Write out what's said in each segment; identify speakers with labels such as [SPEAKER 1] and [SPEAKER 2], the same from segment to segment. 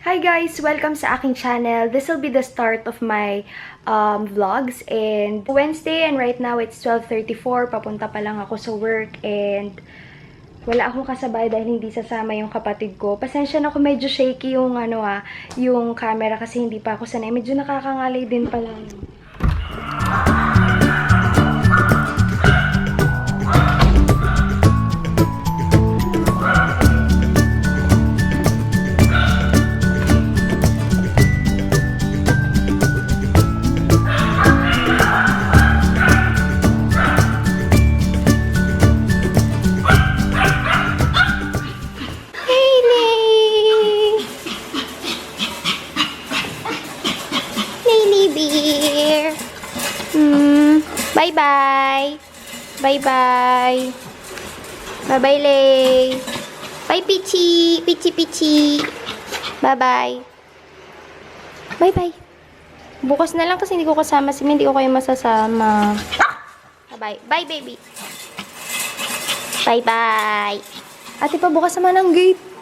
[SPEAKER 1] Hi guys! Welcome sa aking channel. This will be the start of my vlogs. And Wednesday and right now it's 12:34. Papunta pa lang ako sa work and wala akong kasabay dahil hindi sasama yung kapatid ko. Pasensya na kung medyo shaky yung yung camera kasi hindi pa ako sanay. Medyo nakakangalay din pala. Bye-bye. Bye-bye. Bye-bye, Lay. Bye, Pichi. Pichi. Bye-bye. Bye-bye. Bukas na lang kasi hindi ko kasama si Min. Hindi ko kayo masasama. Bye-bye. Bye, baby. Bye-bye. Ate pa, bukas naman ang gate.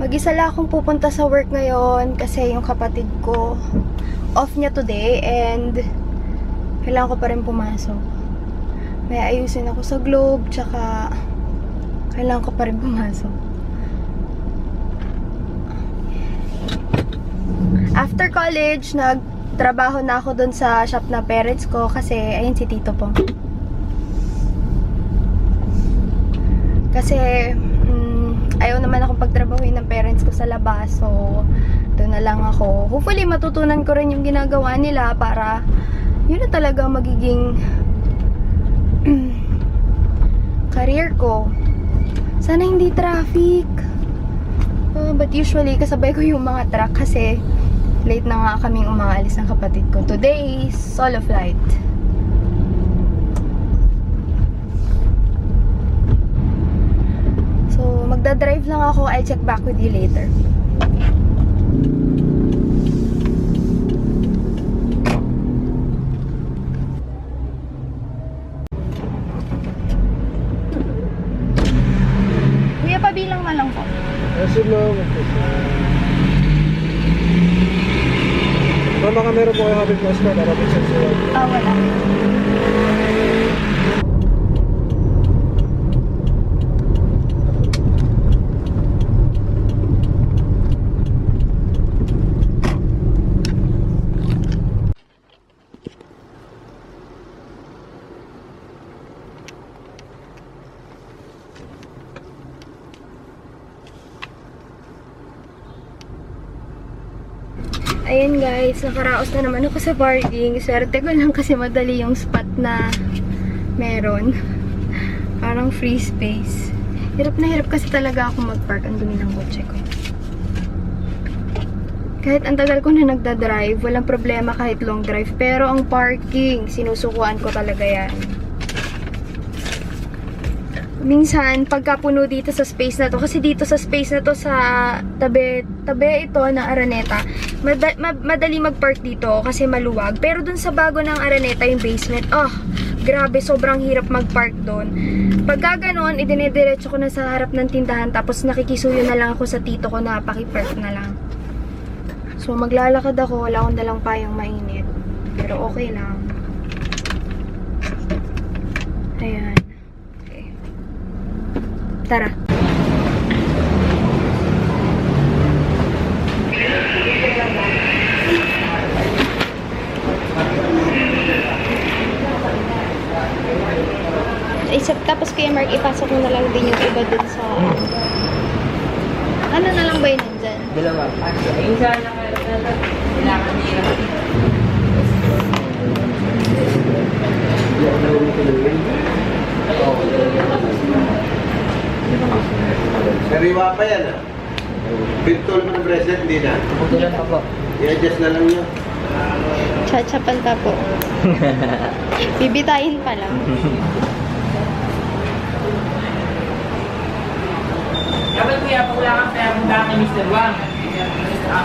[SPEAKER 1] Mag-isa lang akong pupunta sa work ngayon kasi yung kapatid ko off niya today and kailangan ko pa rin pumasok. May ayusin ako sa Globe tsaka kailangan ko pa rin pumasok. After college, nagtrabaho na ako dun sa shop na parents ko kasi ayun si Tito po. Kasi ayaw naman akong pagtrabahuin ng parents ko sa labas. So, doon na lang ako. Hopefully, matutunan ko rin yung ginagawa nila para yun na talaga magiging career ko. Sana hindi traffic. But usually, kasabay ko yung mga truck kasi late na nga kaming umaalis ng kapatid ko. Today is solo flight. Magdadrive lang ako. I'll check back with you later. Kuya, pabilang na lang po.
[SPEAKER 2] Mama, kamera po kayo habit mo squad. Wala.
[SPEAKER 1] Ayan guys, nakaraos na naman ako sa parking. Swerte ko lang kasi madali yung spot na meron. Parang free space. Hirap na hirap kasi talaga ako mag-park. Ang dumi ng kotse ko. Kahit ang tagal ko na nagda-drive, walang problema kahit long drive. Pero ang parking, sinusukuan ko talaga yan. Minsan, pagkapuno dito sa space na to, kasi dito sa space na to sa tabi ito ng Araneta, madali mag-park dito kasi maluwag. Pero dun sa bago ng Araneta, yung basement, grabe, sobrang hirap mag-park dun. Pagka ganon, idinediretso ko na sa harap ng tindahan, tapos nakikisuyo na lang ako sa tito ko na pakipark na lang. So, maglalakad ako, wala akong dalang payong mainit. Pero okay lang. Ayan. Tara. Tapos kaya Mark, ipasok mo na lang din yung iba dun sa... Ano na lang ba yun dyan?
[SPEAKER 3] Dalawa. Yung isa na kailangan nila.
[SPEAKER 2] Sariwa pa yan Pintol mo ng bracelet, hindi na.
[SPEAKER 3] Putulan pa po.
[SPEAKER 2] I-adjust na lang yun.
[SPEAKER 1] Chachapan ka po. Bibitayin pa lang.
[SPEAKER 3] Dapat kuya, pag wala kang pera, punta kay Mr. Wang.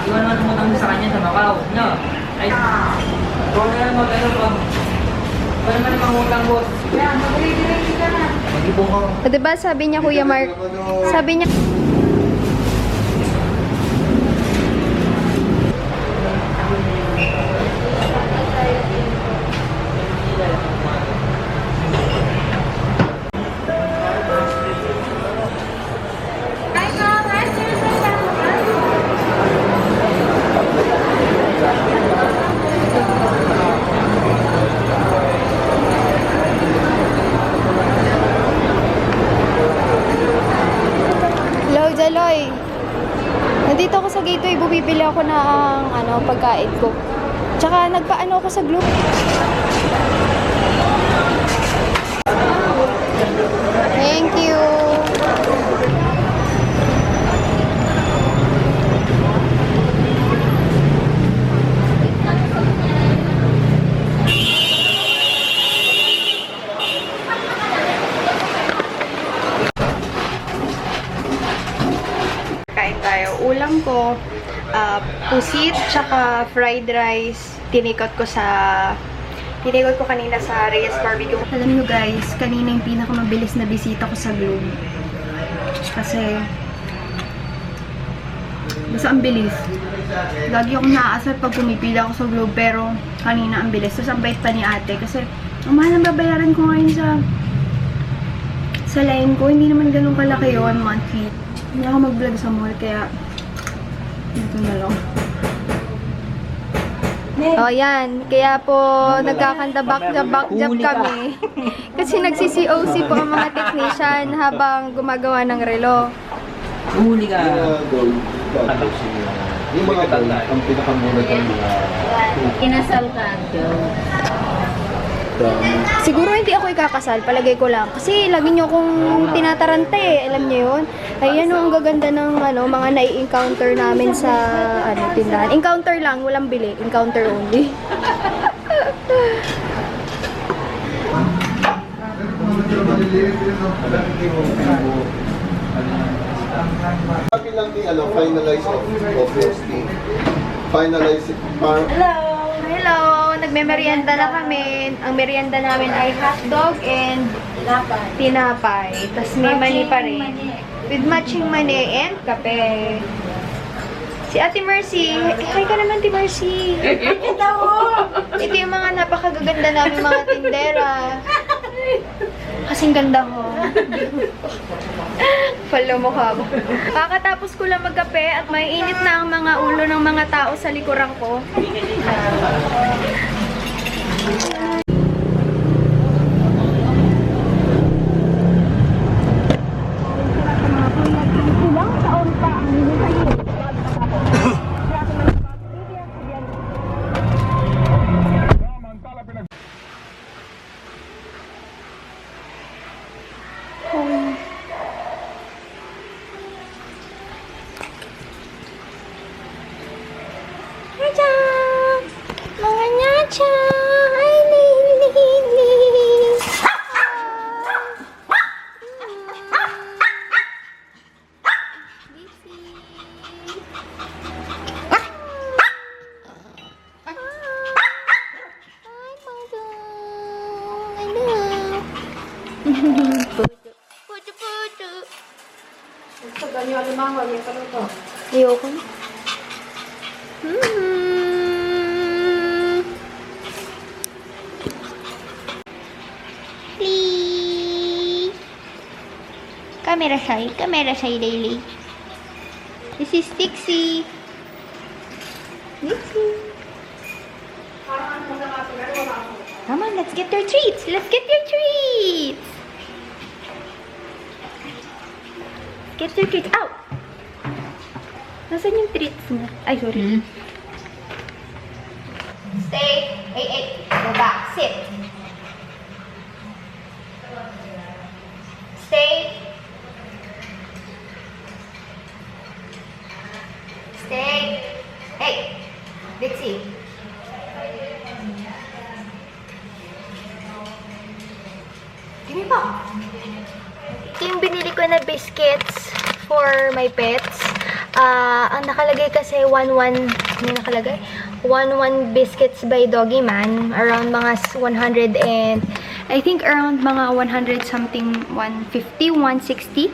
[SPEAKER 3] Iwan naman ang utang mo sa kanya sa Macau. No? Ay, huwag na naman mag-ano po. Huwag naman ang mangutang, boss. Kaya, mag-ready ka na.
[SPEAKER 2] Mag-ibong ka.
[SPEAKER 1] O, diba sabi niya, Kuya Mark, sabi niya, hello, Jaloy. Nandito ako sa gateway, bumibili ako ng pagkain ko. Tsaka nagpaano ako sa Globe. Thank you. Kain tayo. Ulam ko, pusit, tsaka fried rice. Tinikot ko kanina sa Reyes Barbecue. Alam nyo guys, kanina yung pinakamabilis na bisita ko sa Globe. Kasi, basta ang bilis. Lagi akong naaasar pag pumipila ako sa Globe, pero kanina ang bilis. Tapos ang bait pa ni ate. Kasi, ang mahal ang babayaran ko ngayon sa line ko. Hindi naman ganun kalaki yun, monthly. Hindi ako mag-vlog sa mall, kaya ito na lang. Oh, yan. Kaya po, nagkakanda back job kami. Kasi nagsi-COC po ang mga technician habang gumagawa ng relo.
[SPEAKER 3] Huli ka.
[SPEAKER 2] Yung mga gold, ang pinakamura ng mga...
[SPEAKER 3] Kinasal ka.
[SPEAKER 1] Siguro hindi ako ikakasal, palagay ko lang. Kasi lagi nyo akong tinataranta eh. Alam nyo yun? Ayan ang gaganda ng mga nai-encounter namin sa tindahan. Encounter lang, walang bili. Encounter only.
[SPEAKER 2] Sabi lang ni finalize of your stay. Finalize it.
[SPEAKER 1] Hello! Nagme-merienda na kami. Ang merienda namin ay hotdog and tinapay. Tapos may mani pa rin. With matching mani and kape. Si Ate Mercy. Hi ka naman, Ate Mercy. Ito yung mga napakagaganda namin mga tindera. Kasing ganda ko. Follow mo ka. Kakatapos ko lang magkape at may init na ang mga ulo ng mga tao sa likuran ko. Nyacha! Mga nyacha! Ay, lili! Ayoko na. Please. Camera shy, Daily. This is Dixie. Dixie. Come on, let's get your treats. Let's get your treats. Get your treats out. Nasaan yung treats niya? Ay, sorry. Stay. Hey. Go back. Sit. Stay. Stay. Hey. Dixie. Dimi pa! Ito yung binili ko na biscuits for my pets. Ang nakalagay kasi 1-1, ano nakalagay? 1-1 biscuits by Doggy Man. Around mga 100 and, I think around mga 100 something, 150, 160.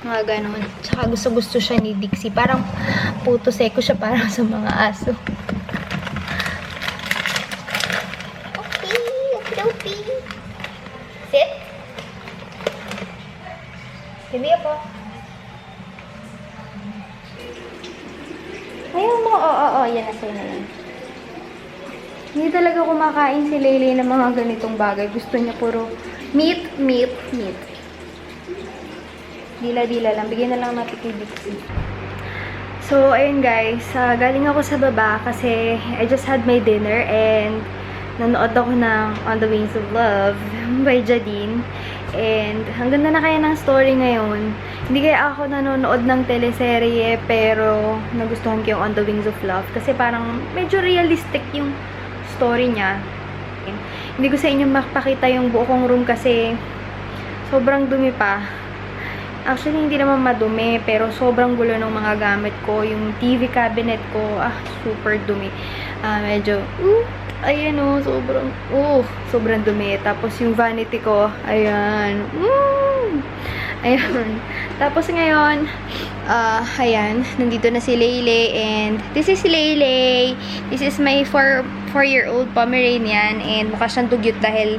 [SPEAKER 1] Mga ganun. Tsaka gusto-gusto siya ni Dixie. Parang puto seko siya parang sa mga aso. Okay. Sit. Hindi po. Ayaw mo. Oo. Yan na sa'yo na yan. Hindi talaga kumakain si Leylay ng mga ganitong bagay. Gusto niya puro meat. Dila-dila lang. Bigyan na lang natin kay Dixie. So, ayun guys. Galing ako sa baba kasi I just had my dinner and nanood ako ng On the Wings of Love by Jadine. And hanggang na kaya ng story ngayon. Hindi kaya ako nanonood ng teleserye pero nagustuhan ko yung On the Wings of Love kasi parang medyo realistic yung story niya. Hindi ko sa inyo makapakita yung buo kong room kasi sobrang dumi pa. Actually, hindi naman madumi pero sobrang gulo ng mga gamit ko. Yung TV cabinet ko, super dumi. Medyo, ayan sobrang dumi. Tapos yung vanity ko, ayan. Ayan. Tapos ngayon, ayan, nandito na si Leylay and this is Leylay. This is my 4-year-old Pomeranian and mukha siyang dugyot dahil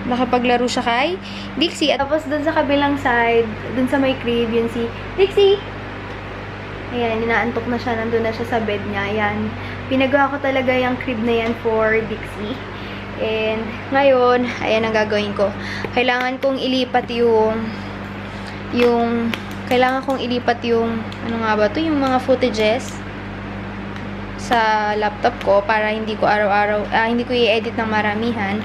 [SPEAKER 1] nakapaglaro siya kay Dixie. Tapos dun sa kabilang side, dun sa may crib, yun si Dixie. Ayan, inaantok na siya. Nandun na siya sa bed niya. Ayan. Pinagawa ko talaga yung crib na yan for Dixie. And ngayon, ayan ang gagawin ko. Kailangan kong ilipat ano nga ba to? Yung mga footages sa laptop ko para hindi ko araw-araw, hindi ko i-edit ng maramihan.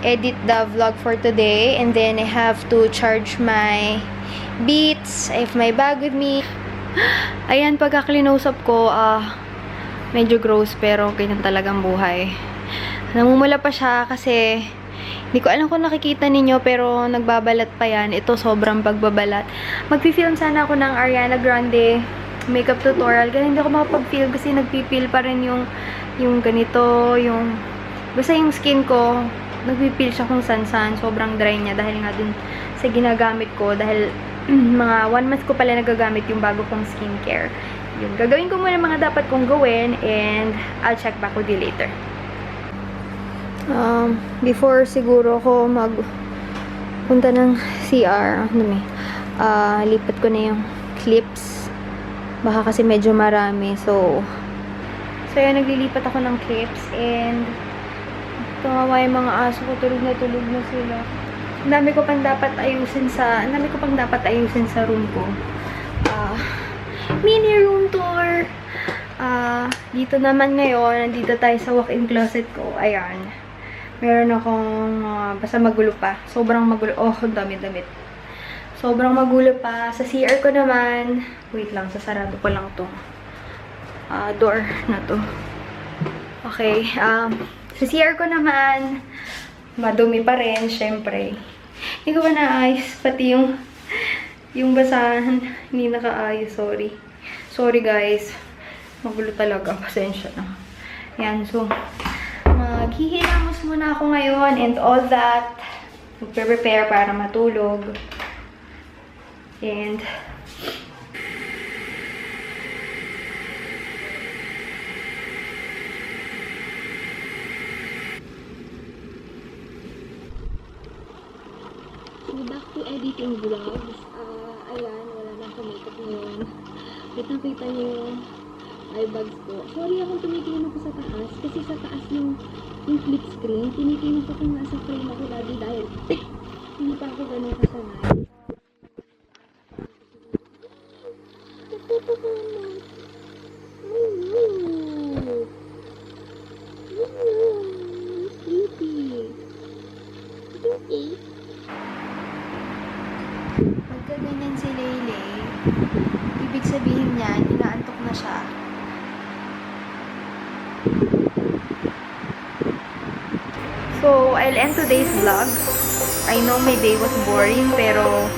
[SPEAKER 1] Edit the vlog for today and then I have to charge my Beats. I have my bag with me. Ayan, pagka-close up ko, medyo gross pero ganyan talagang buhay. Namumula pa siya kasi hindi ko alam kung nakikita ninyo pero nagbabalat pa yan. Ito sobrang pagbabalat. Magpi-film sana ako ng Ariana Grande makeup tutorial. Ganun hindi ako makapag-film kasi nagpipil pa rin yung ganito, basta yung skin ko nagpipil siya kung san-san. Sobrang dry niya dahil nga dun sa ginagamit ko. Dahil mga 1 month ko pala nagagamit yung bago kong skincare. Yun. Gagawin ko muna mga dapat kong gawin and I'll check back with you later. Before siguro ako punta ng CR, lipat ko na yung clips. Baka kasi medyo marami. So yun, naglilipat ako ng clips and tumawa yung mga aso ko, tulog na sila. Ang dami ko pang dapat ayusin sa room ko. Mini room tour. Dito naman ngayon, nandito tayo sa walk-in closet ko. Ayan. Meron akong, basta magulo pa. Sobrang magulo. Ang dami-damit. Sobrang magulo pa. Sa CR ko naman, wait lang, sasarado ko lang tong door na to. Okay, sa CR ko naman, madumi pa rin, syempre. Hindi ko pa naayos, pati yung basahan, hindi nakaayos, sorry. Sorry guys, magulo talaga, pasensya na. Yan, so, maghihilamos muna ako ngayon and all that. Magpe-prepare para matulog. And, back to editing vlogs. Ayan, wala nang makeup ngayon. Kita-kita niyo yung eye bags ko. Sorry akong tumitingin ako sa taas. Kasi sa taas yung flip screen. Tinitingin ko kung nasa frame ako lagi dahil hindi pa ako ganun kasanay. Pagka ganyan si Leylay, ibig sabihin niya, inaantok na siya. So, I'll end today's vlog. I know my day was boring, pero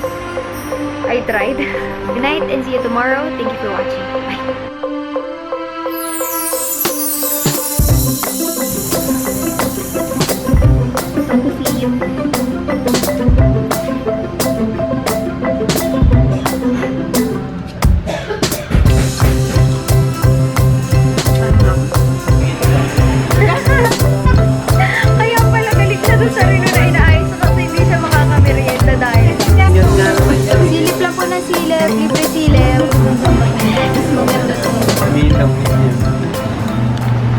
[SPEAKER 1] I tried. Good night and see you tomorrow. Thank you for watching. Bye!